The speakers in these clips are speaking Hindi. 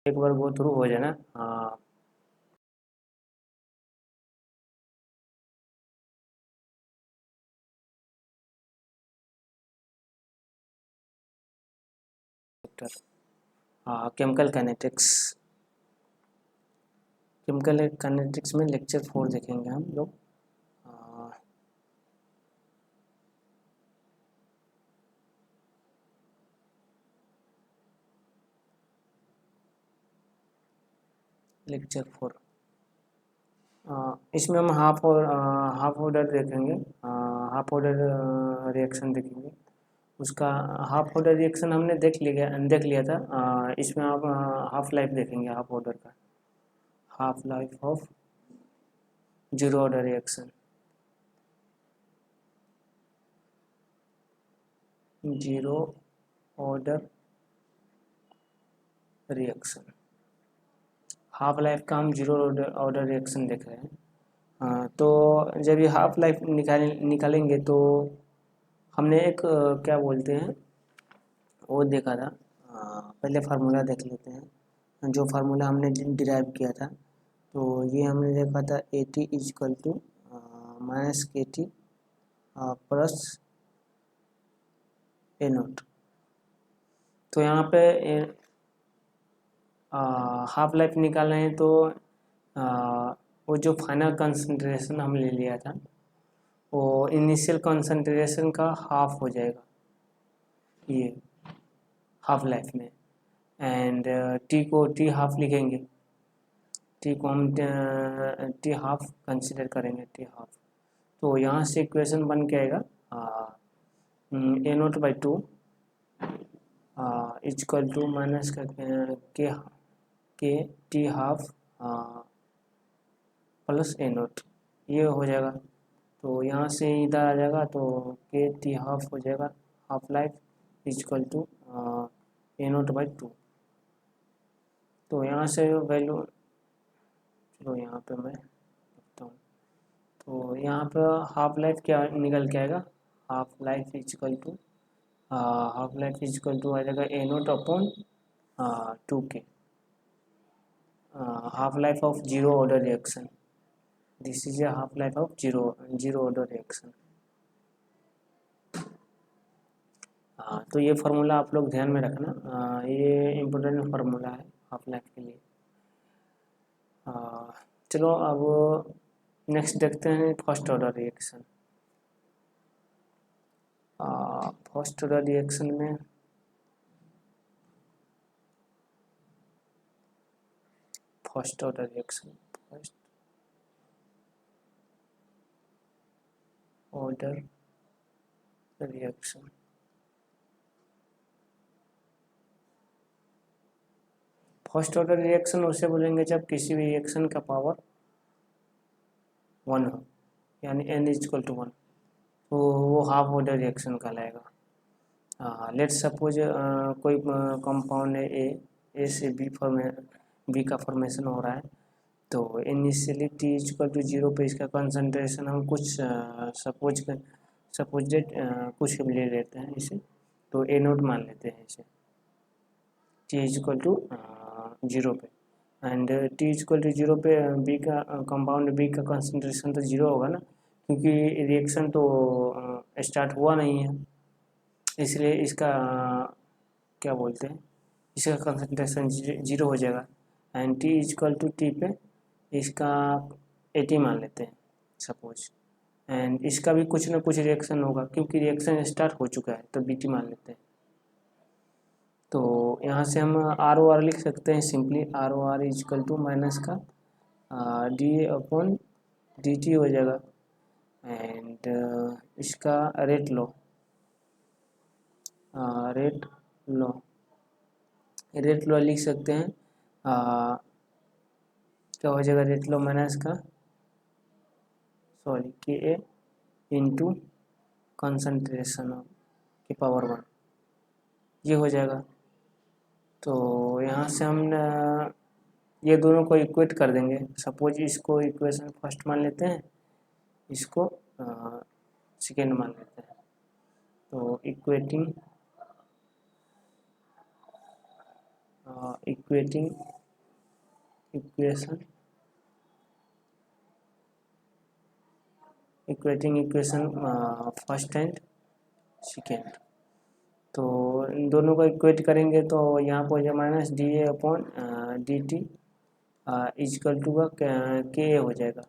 एक बार गो थ्रू हो जाए ना। केमिकल काइनेटिक्स, केमिकल काइनेटिक्स में लेक्चर 4 देखेंगे हम लोग। लेक्चर 4 इसमें हम हाफ ऑर्डर देखेंगे, हाफ ऑर्डर रिएक्शन देखेंगे। उसका हाफ ऑर्डर रिएक्शन हमने देख लिया था। इसमें आप हाफ लाइफ देखेंगे, हाफ ऑर्डर का half life of zero order reaction. Zero order reaction, half life का हम जीरो ऑर्डर रिएक्शन देख रहे हैं। तो जब ये हाफ लाइफ निकालेंगे तो हमने एक क्या बोलते हैं वो देखा था। पहले फार्मूला देख लेते हैं, जो फार्मूला हमने डिराइव किया था। तो ये हमने देखा था A T equal to minus के टी प्लस ए नोट। तो यहाँ पे हाफ लाइफ निकाल रहे हैं तो वो जो फाइनल कंसंट्रेशन हम ले लिया था वो इनिशियल कंसंट्रेशन का हाफ हो जाएगा ये हाफ लाइफ में। एंड टी हाफ लिखेंगे, टी को हम टी हाफ कंसिडर करेंगे, टी हाफ। तो यहाँ से इक्वेशन बन के आएगा A note by two equal to minus के T half plus A naught, ये हो जाएगा। तो यहाँ से इधर आ जाएगा तो के टी हाफ हो जाएगा, half life equal to A note by two. तो यहाँ से वैल्यू, चलो यहाँ पे मैं लिखता हूँ। तो यहाँ पर हाफ लाइफ क्या निकल के आएगा, हाफ लाइफ इजकल टू आ जाएगा A note upon 2k, half life of zero order reaction. This is a half life of zero order reaction. तो ये फार्मूला आप लोग ध्यान में रखना, ये इम्पोर्टेंट फार्मूला है हाफ लाइफ के लिए। चलो अब नेक्स्ट देखते हैं first order reaction. First order reaction में first order reaction first order reaction उसे बोलेंगे जब किसी भी रिएक्शन का पावर 1 हो, यानी n इजक्वल टू 1, तो वो हाफ ऑर्डर रिएक्शन कहलाएगा। लेट सपोज कोई कंपाउंड है ए से बी का फॉर्मेशन हो रहा है। तो इनिशियली टी इजक्वल टू 0 पे इसका कंसंट्रेशन हम कुछ सपोजेड कुछ ले लेते हैं इसे, तो ए नोट मान लेते हैं इसे टी इजक्वल टू 0 पे। एंड टी इजक्वल टू 0 पे बी का कंपाउंड बी का कंसंट्रेशन तो 0 होगा ना, क्योंकि रिएक्शन तो स्टार्ट हुआ नहीं है, इसलिए इसका क्या बोलते हैं, इसका कंसंट्रेशन 0 हो जाएगा। And T equal to T पे इसका 80 मान लेते हैं सपोज, एंड इसका भी कुछ ना कुछ रिएक्शन होगा क्योंकि रिएक्शन स्टार्ट हो चुका है, तो बीटी मान लेते हैं। तो यहाँ से हम आर ओ आर लिख सकते हैं simply, R O R equal to minus का डी अपॉन डी टी हो जाएगा। एंड इसका रेट लो लिख सकते हैं, क्या हो जाएगा रेट लो माइनस का के ए इंटू कंसंट्रेशन की पावर 1, ये हो जाएगा। तो यहाँ से हम ये दोनों को इक्वेट कर देंगे। सपोज इसको इक्वेशन फर्स्ट मान लेते हैं, इसको सेकेंड मान लेते हैं। तो equating equation equating equation first and second. तो इन दोनों को इक्वेट करेंगे तो यहाँ पर हो जाए minus D A upon D T equal to का के हो जाएगा।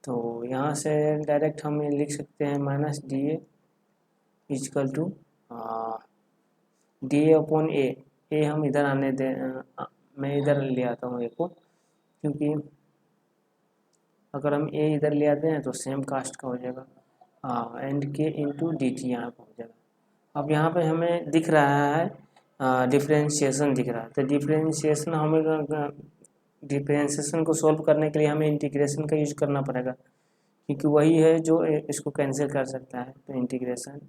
तो यहाँ से डायरेक्ट हम लिख सकते हैं minus D A equal to D A upon A हम इधर आने दें, मैं इधर ले आता हूँ ए को, क्योंकि अगर हम ए इधर ले आते हैं तो सेम कास्ट का हो जाएगा एंड के इंटू डी टी यहाँ पर हो जाएगा। अब यहाँ पे हमें दिख रहा है डिफ्रेंशिएशन दिख रहा है, तो डिफ्रेंशिएशन हमें डिफ्रेंशिएशन को सॉल्व करने के लिए हमें इंटीग्रेशन का यूज करना पड़ेगा, क्योंकि वही है जो इसको कैंसिल कर सकता है। तो integration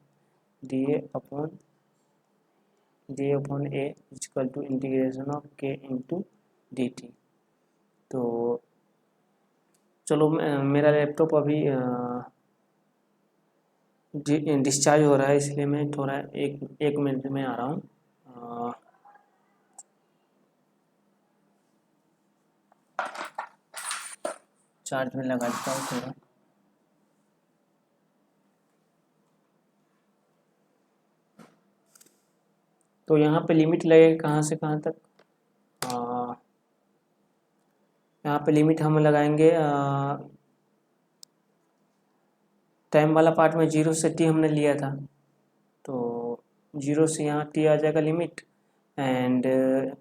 D A upon A equal to integration of K into D T. तो चलो मेरा लैपटॉप अभी डिस्चार्ज हो रहा है, इसलिए मैं थोड़ा एक मिनट में आ रहा हूँ। चार्ज में लगा देता हूँ थोड़ा। तो यहाँ पे लिमिट लगेगा कहाँ से कहाँ तक, यहाँ पे लिमिट हम लगाएंगे टाइम वाला पार्ट में 0 से t हमने लिया था, तो 0 से यहाँ t आ जाएगा लिमिट, एंड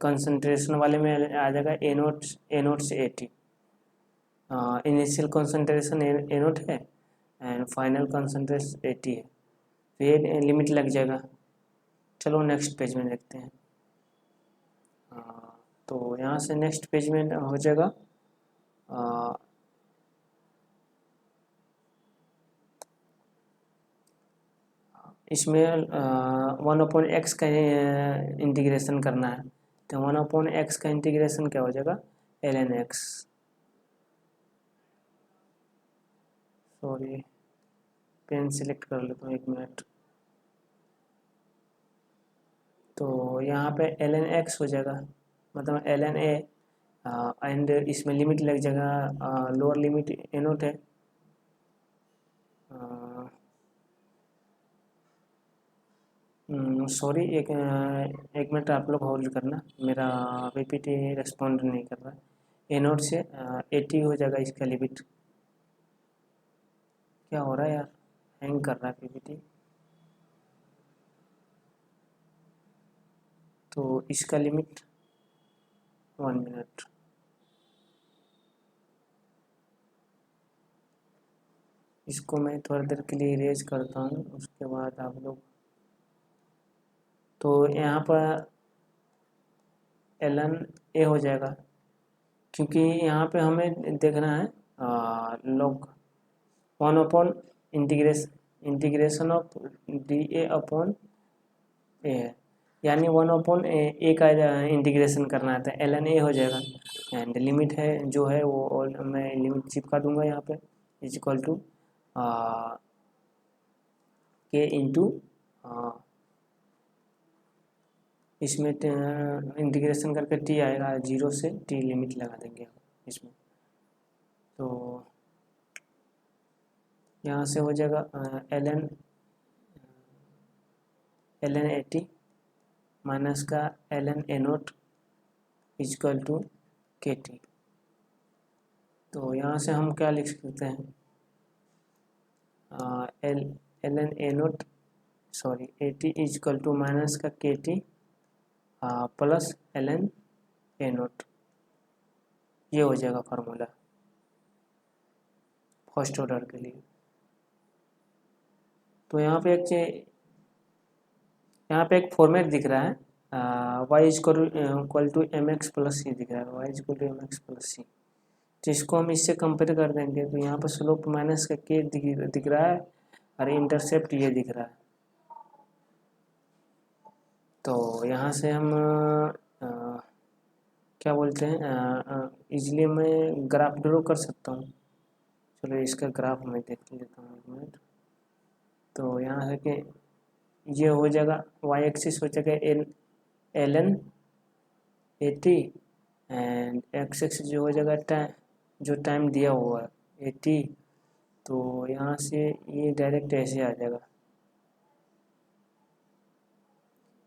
कंसंट्रेशन वाले में आ जाएगा ए नोट से A T. Initial concentration A naught है and final concentration A T है, तो ये लिमिट लग जाएगा। चलो नेक्स्ट पेज में देखते हैं। तो यहाँ से नेक्स्ट पेज में हो जाएगा इसमें 1/x का इंटीग्रेशन करना है, तो 1/x का इंटीग्रेशन क्या हो जाएगा ln x। Sorry pen select कर लेता हूँ, एक मिनट। तो यहाँ पे ln x हो जाएगा, मतलब ln a एंड इसमें लिमिट लग जाएगा, लोअर लिमिट ए नोट है, सॉरी एक मिनट आप लोग होल्ड करना, मेरा पीपीटी रेस्पॉन्ड नहीं कर रहा। ए नोट से 80 हो जाएगा इसका लिमिट। क्या हो रहा है यार, हैंग कर रहा है पीपीटी। तो इसका लिमिट 1 मिनट, इसको मैं थोड़ी देर के लिए इरेज करता हूँ, उसके बाद आप लोग। तो यहाँ पर ln a हो जाएगा, क्योंकि यहाँ पे हमें देखना है log 1 integration of D A upon A है, यानी 1/a का इंटीग्रेशन करना है, तो ln a हो जाएगा। एंड लिमिट है जो है वो मैं लिमिट चिपका दूंगा यहाँ पे, इज इक्वल टू के इंटू इसमें इंटीग्रेशन करके t आएगा, 0 से t लिमिट लगा देंगे इसमें। तो यहाँ से हो जाएगा ln 80 माइनस का ln a nought equal to के टी। तो यहाँ से हम क्या लिख सकते हैं, ln a nought sorry 80 equal to minus का के T plus ln a nought, ये हो जाएगा फार्मूला फर्स्ट ऑर्डर के लिए। तो यहाँ पे एक फॉर्मेट दिख रहा है, y equal to M X plus C दिख रहा है, y equal to M X plus C. तो इसको हम इससे कंपेयर कर देंगे, तो यहाँ पर स्लोप माइनस का के दिख रहा है और इंटरसेप्ट ये दिख रहा है। तो यहाँ से हम क्या बोलते हैं, इजली मैं ग्राफ ड्रॉ कर सकता हूँ। चलो इसका ग्राफ मैं देख लेता हूँ एक मिनट। तो यहाँ है कि ये हो जाएगा y एक्सिस हो जाएगा ln 80 एंड एक्स एक्स जो हो जाएगा टाइम, जो टाइम दिया हुआ है 80, तो यहाँ से ये डायरेक्ट ऐसे आ जाएगा,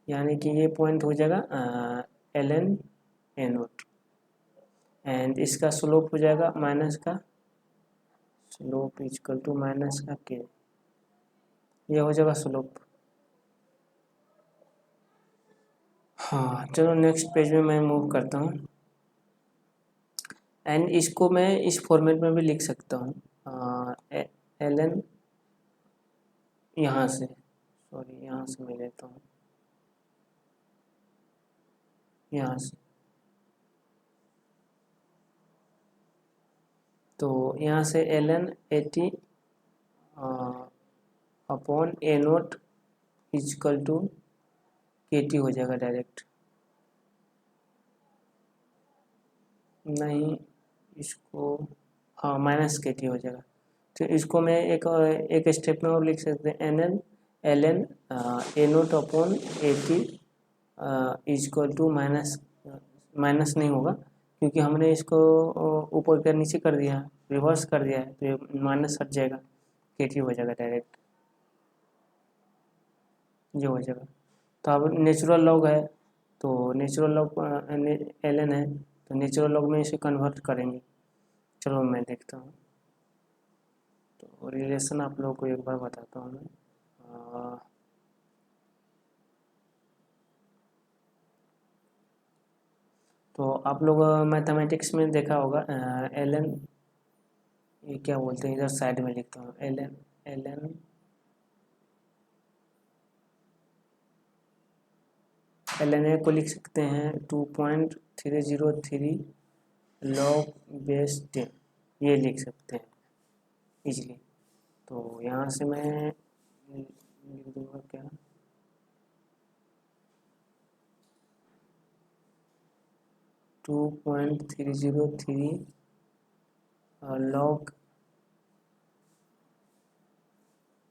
यानी कि ये पॉइंट हो जाएगा L N A nought, and इसका स्लोप हो जाएगा माइनस का, स्लोप इक्वल टू माइनस का के, ये हो जाएगा स्लोप। हाँ चलो नेक्स्ट पेज में मैं मूव करता हूँ, एंड इसको मैं इस फॉर्मेट में भी लिख सकता हूँ, एल एन यहाँ से, सॉरी यहाँ से मैं लेता हूँ, यहाँ से, तो यहाँ से L N 80 upon A nought equal to के टी हो जाएगा डायरेक्ट, नहीं इसको, हाँ माइनस के टी हो जाएगा। तो इसको मैं एक स्टेप में और लिख सकते हैं, N N L N A note upon 80 equal to minus, minus नहीं होगा क्योंकि हमने इसको ऊपर का नीचे कर दिया, रिवर्स कर दिया है, तो ये माइनस हट जाएगा, के टी हो जाएगा डायरेक्ट, ये हो जाएगा। तो अब नेचुरल लॉग है, तो नेचुरल लॉग एल एन है, तो नेचुरल लॉग में इसे कन्वर्ट करेंगे। चलो मैं देखता हूँ, तो रिलेशन आप लोगों को एक बार बताता हूँ मैं। तो आप लोग मैथमेटिक्स में देखा होगा एल एन, ये क्या बोलते हैं, इधर साइड में लिखता हूँ, L N L N A को लिख सकते हैं 2.303 लॉग बेस 10, ये लिख सकते हैं इजीली। तो यहाँ से मैं लिख दूँगा क्या, 2.303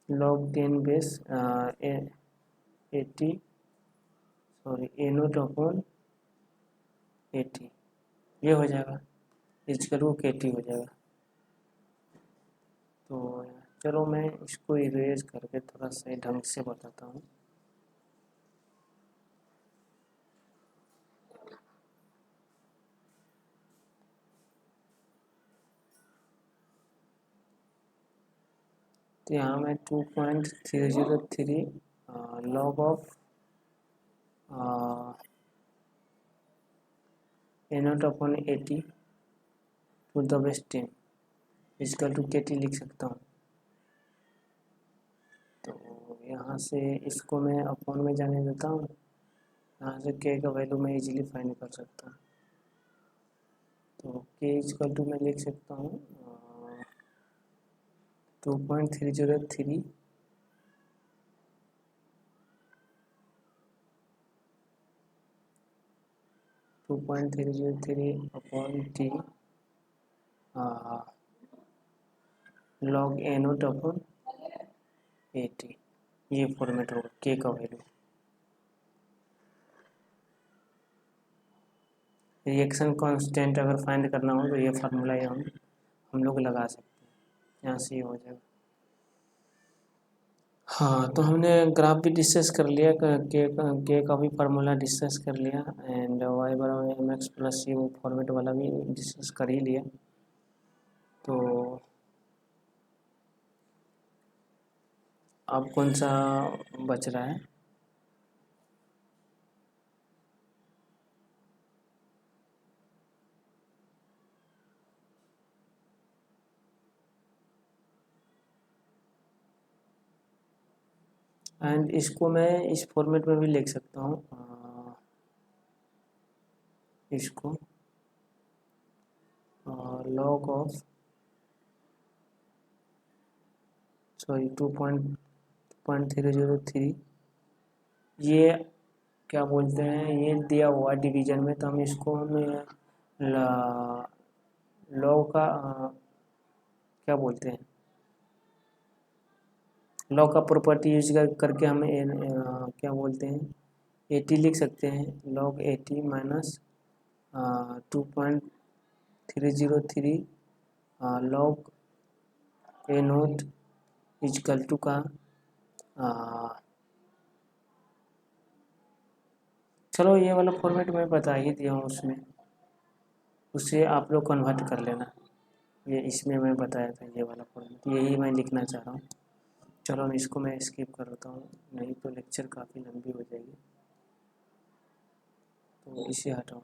log 10 बेस 80, सॉरी ए नोट अपॉन 80, ये हो जाएगा, इक्वल टू के टी हो जाएगा। तो चलो मैं इसको इरेज करके थोड़ा सही ढंग से बताता हूँ। तो यहाँ मैं 2.303 log of A note upon 80 to the base 10 equal to के टी लिख सकता हूँ। तो यहाँ से इसको मैं अपॉन में जाने देता हूँ, यहाँ से के का वैल्यू मैं इजीली फाइंड कर सकता हूँ। तो के इक्वल टू मैं लिख सकता हूँ 2.303 अपॉन टी लॉग ए नोट अपॉन 80, ये फॉर्मेट होगा के का वैल्यू। रिएक्शन कांस्टेंट अगर फाइंड करना हो तो ये फार्मूला हम लोग लगा सकते हैं, यहाँ से ये हो जाएगा। हाँ तो हमने ग्राफ भी डिस्कस कर लिया, के का भी फार्मूला डिस्कस कर लिया, एंड वाई बराबर एम एक्स प्लस सी वो फॉर्मेट वाला भी डिस्कस कर ही लिया। तो अब कौन सा बच रहा है, एंड इसको मैं इस फॉर्मेट में भी लिख सकता हूँ, इसको लॉग ऑफ, सॉरी 2.303, ये क्या बोलते हैं, ये दिया हुआ डिवीजन में, तो हम इसको लॉग का क्या बोलते हैं, लॉग का प्रॉपर्टी यूज करके हम क्या बोलते हैं 80 लिख सकते हैं, log 80 minus 2.303 log A naught equal to का चलो ये वाला फॉर्मेट मैं बता ही दिया हूँ उसमें, उससे आप लोग कन्वर्ट कर लेना। ये इसमें मैं बताया था ये वाला फॉर्मेट, यही मैं लिखना चाह रहा हूँ। चलो इसको मैं स्किप कर देता हूँ, नहीं तो लेक्चर काफ़ी लंबी हो जाएगी, तो इसे हटाओ।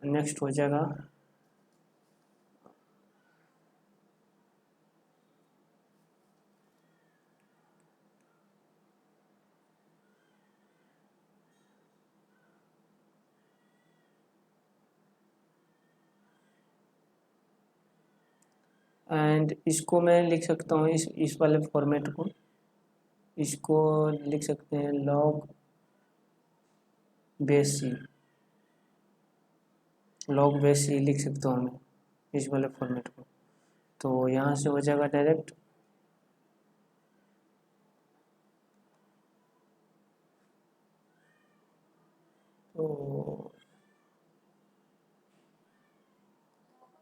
नेक्स्ट हो जाएगा एंड इसको मैं लिख सकता हूँ इस वाले फॉर्मेट को, इसको लिख सकते हैं log base C, log base C लिख सकता हूँ मैं इस वाले फॉर्मेट को। तो यहाँ से हो जाएगा डायरेक्ट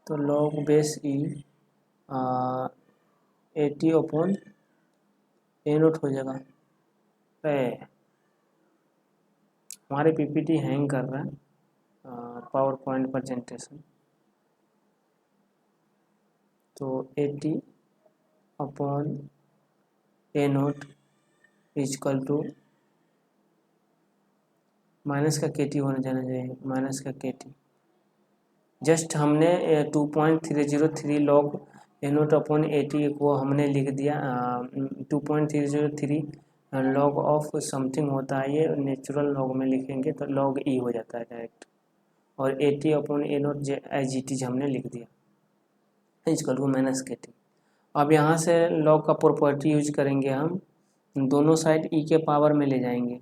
तो log base E 80 upon A note हो जाएगा। हमारे पीपीटी हैंग कर रहा है, पावर पॉइंट प्रेजेंटेशन। तो 80 upon A naught equal to minus का के टी होने जाना चाहिए, माइनस का के टी। जस्ट हमने 2.303 लॉग ए नोट अपॉन 80 को हमने लिख दिया। 2.303 लॉग ऑफ समथिंग होता है, ये नेचुरल लॉग में लिखेंगे तो लॉग ई हो जाता है डायरेक्ट, और 80 upon A naught as it is हमने लिख दिया इजकल टू माइनस के टी। अब यहाँ से लॉग का प्रॉपर्टी यूज करेंगे, हम दोनों साइड ई के पावर में ले जाएंगे।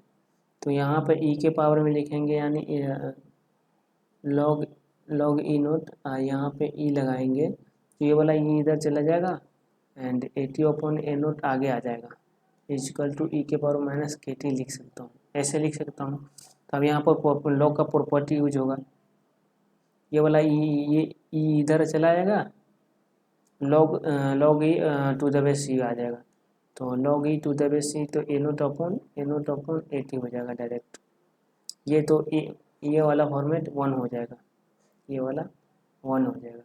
तो यहाँ पर ई के पावर में लिखेंगे, यानी लॉग ई नोट, यहाँ पे ई लगाएंगे तो ये वाला ई इधर चला जाएगा एंड 80 अपॉन ए नोट आगे आ जाएगा इजकल टू ई के पावर माइनस के टी लिख सकता हूँ, ऐसे लिख सकता हूँ। तो अब यहाँ पर लॉग का प्रॉपर्टी यूज होगा, ये वाला ये ई इधर चला जाएगा, log e to the base C आ जाएगा। तो log e to the base C, तो ए नोट अपॉन 80 हो जाएगा डायरेक्ट। ये तो ये वाला फॉर्मेट 1 हो जाएगा, ये वाला 1 हो जाएगा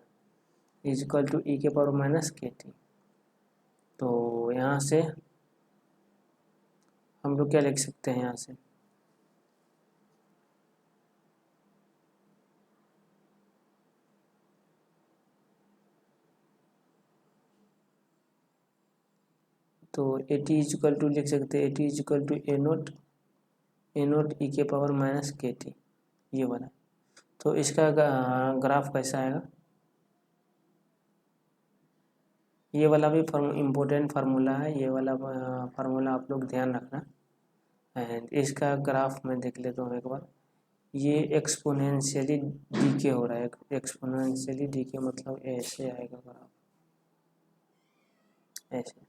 इजकल टू ई के पावर माइनस के टी। तो यहाँ से हम लोग क्या लिख सकते हैं, यहाँ से तो 80 इजकल टू लिख सकते हैं 80 इजकल टू ए नोट ई के पावर माइनस के टी, ये वाला। तो इसका ग्राफ कैसा आएगा, ये वाला भी इम्पोर्टेंट फार्मूला है, ये वाला फार्मूला आप लोग ध्यान रखना। एंड इसका ग्राफ मैं देख लेता हूँ एक बार, ये एक्सपोनेंशियली डीके हो रहा है, एक्सपोनेंशियली डीके मतलब ऐसे आएगा ग्राफ, ऐसे।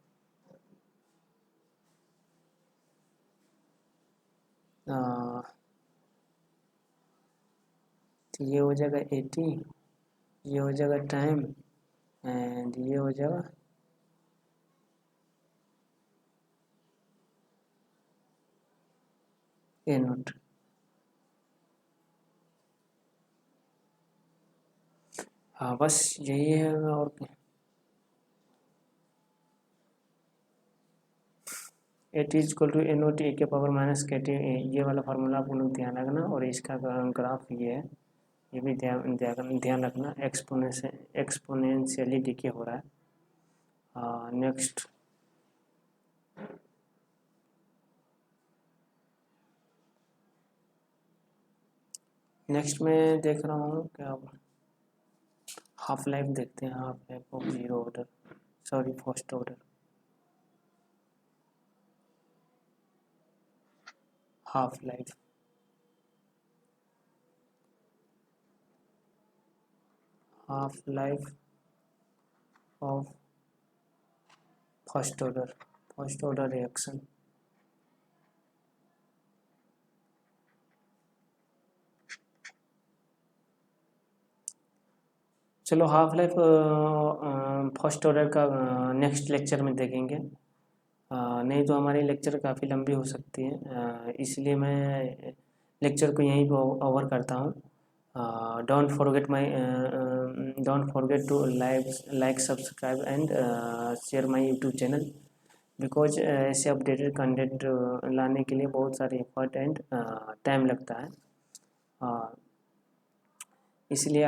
तो ये हो जाएगा 80, ये हो जाएगा टाइम एंड ये हो जाएगा ए नोट। हाँ बस यही है, और क्या। 80 इजक्वल टू ए नोट ए के पावर माइनस के टी, ये वाला फार्मूला आप लोग ध्यान रखना। और इसका ग्राफ ये है, ये भी ध्यान रखना, एक्सपोनेंशियली डीके हो रहा है। नेक्स्ट मैं देख रहा हूँ क्या, हाफ लाइफ देखते हैं, half life of zero order, sorry first order, half life. Half life of first order reaction. चलो हाफ लाइफ फर्स्ट ऑर्डर का नेक्स्ट लेक्चर में देखेंगे। नहीं तो हमारी लेक्चर काफ़ी लंबी हो सकती है, इसलिए मैं लेक्चर को यहीं पर ओवर करता हूँ। Don't forget to like subscribe and share my YouTube channel, because ऐसे अपडेटेड कंटेंट लाने के लिए बहुत सारे एफर्ट एंड टाइम लगता है, इसलिए